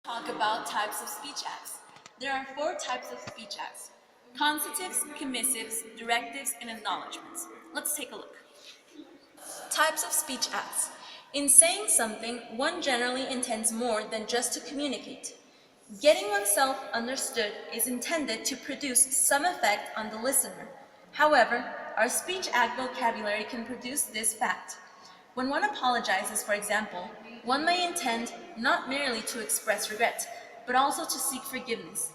Talk about types of speech acts. There are four types of speech acts: consitives, commissives, directives, and acknowledgments. Let's take a look. Types of speech acts. In saying something, one generally intends more than just to communicate. Getting oneself understood is intended to produce some effect on the listener. However, our speech act vocabulary can produce this fact. When one apologizes, for example, one may intend not merely to express regret, but also to seek forgiveness.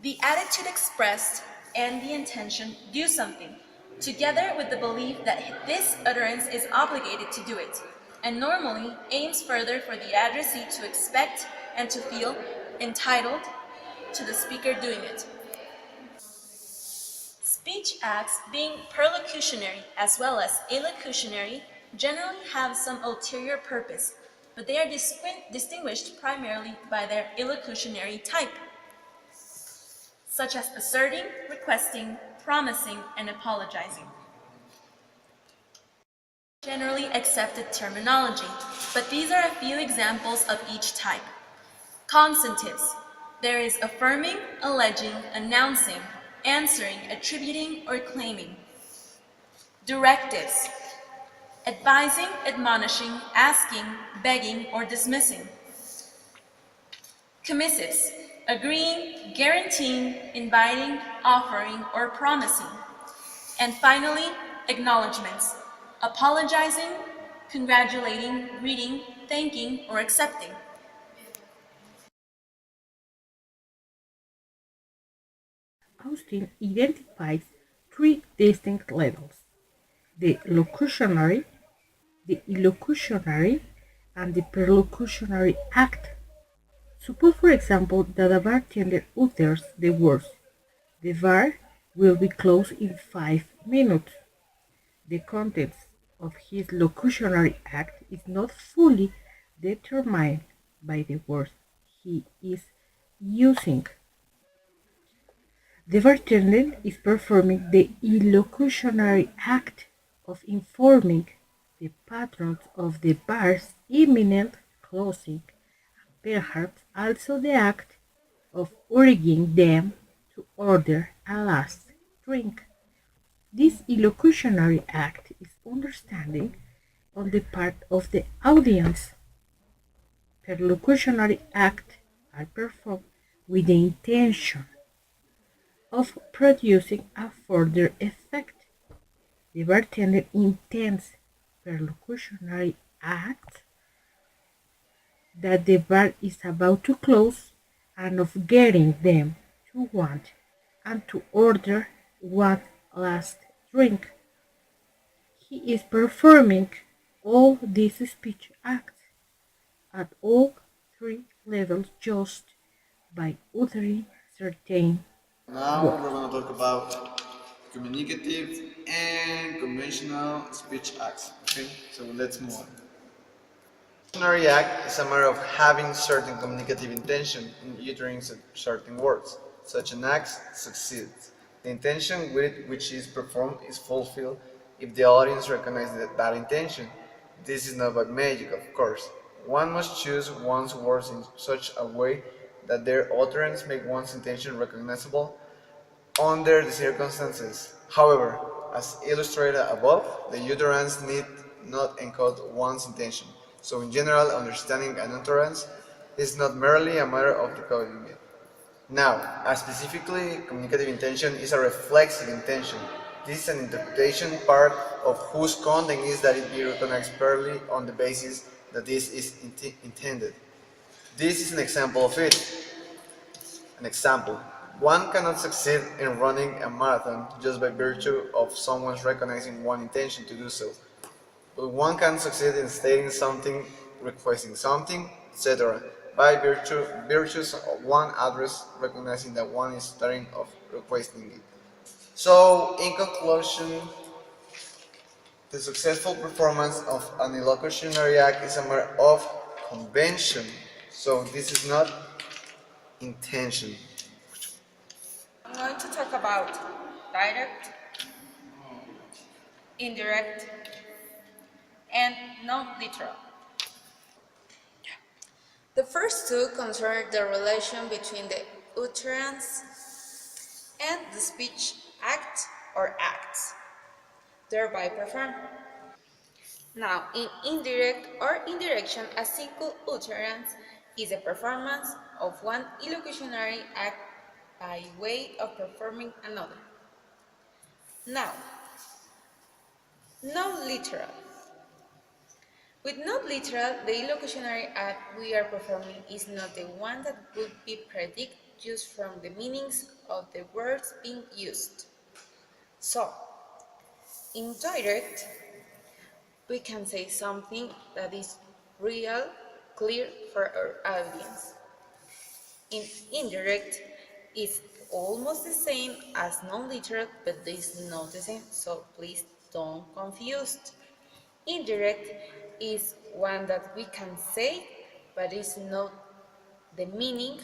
The attitude expressed and the intention do something, together with the belief that this utterance is obligated to do it, and normally aims further for the addressee to expect and to feel entitled to the speaker doing it. Speech acts, being perlocutionary as well as illocutionary, generally have some ulterior purpose, but they are distinguished primarily by their illocutionary type, such as asserting, requesting, promising, and apologizing. Generally accepted terminology, but these are a few examples of each type. Consonatives. There is affirming, alleging, announcing, answering, attributing, or claiming. Directives. Advising, admonishing, asking, begging, or dismissing. Commissives. Agreeing, guaranteeing, inviting, offering, or promising. And finally, acknowledgments. Apologizing, congratulating, greeting, thanking, or accepting. Austin identifies three distinct levels: the locutionary, the illocutionary, and the perlocutionary act. Suppose, for example, that a bartender utters the words, "The bar will be closed in 5 minutes." The contents of his locutionary act is not fully determined by the words he is using. The bartender is performing the illocutionary act of informing the patrons of the bar's imminent closing, perhaps also the act of urging them to order a last drink. This illocutionary act is understanding on the part of the audience. Perlocutionary acts are performed with the intention of producing a further effect. The bartender intends perlocutionary acts that the bar is about to close and of getting them to want and to order one last drink. He is performing all these speech acts at all three levels just by uttering certain Now words. we're going to talk about communicative and conventional speech acts. Okay, so let's move on. Dictionary act is a matter of having certain communicative intention in uttering certain words. Such an act succeeds. The intention with which is performed is fulfilled if the audience recognizes that intention. This is not by magic, of course. One must choose one's words in such a way that their utterance make one's intention recognizable under the circumstances. However, as illustrated above, the utterance need not encode one's intention. So in general, understanding an utterance is not merely a matter of decoding it. Now, as specifically, communicative intention is a reflexive intention. This is an interpretation part of whose content is that it be recognized purely on the basis that this is intended. This is an example of it. An example: one cannot succeed in running a marathon just by virtue of someone's recognizing one intention to do so, but one can succeed in stating something, requesting something, etc., by virtues of one address recognizing that one is starting of requesting it. So, in conclusion, the successful performance of an illocutionary act is a matter of convention. So, this is not intention. I'm going to talk about direct, indirect, and non-literal. The first two concern the relation between the utterance and the speech act or acts, thereby performed. Now, in indirect or indirection, a single utterance is a performance of one illocutionary act by way of performing another. Now, non-literal. With non-literal, the illocutionary act we are performing is not the one that would be predicted just from the meanings of the words being used. So, in direct, we can say something that is real, clear for our audience. In indirect, it's almost the same as non-literal, but it's not the same, so please don't confuse. Indirect is one that we can say, but it's not the meaning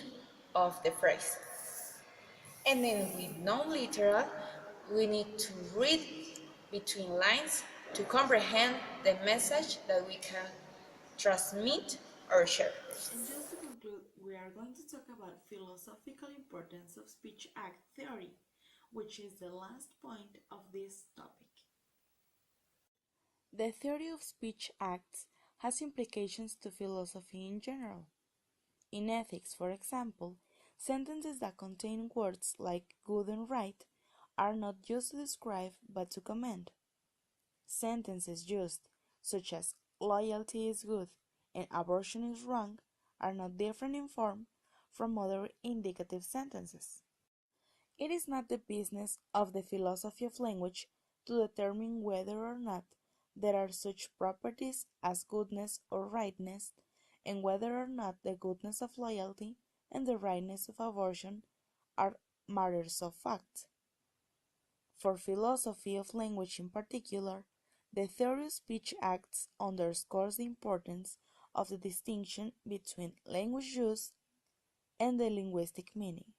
of the phrase. And then with non-literal, we need to read between lines to comprehend the message that we can transmit or share. And just to conclude, we are going to talk about philosophical importance of speech act theory, which is the last point of this topic. The theory of speech acts has implications to philosophy in general. In ethics, for example, sentences that contain words like good and right are not just to describe but to commend. Sentences used, such as loyalty is good and abortion is wrong, are not different in form from other indicative sentences. It is not the business of the philosophy of language to determine whether or not there are such properties as goodness or rightness, and whether or not the goodness of loyalty and the rightness of abortion are matters of fact. For philosophy of language in particular, the theory of speech acts underscores the importance of the distinction between language use and the linguistic meaning.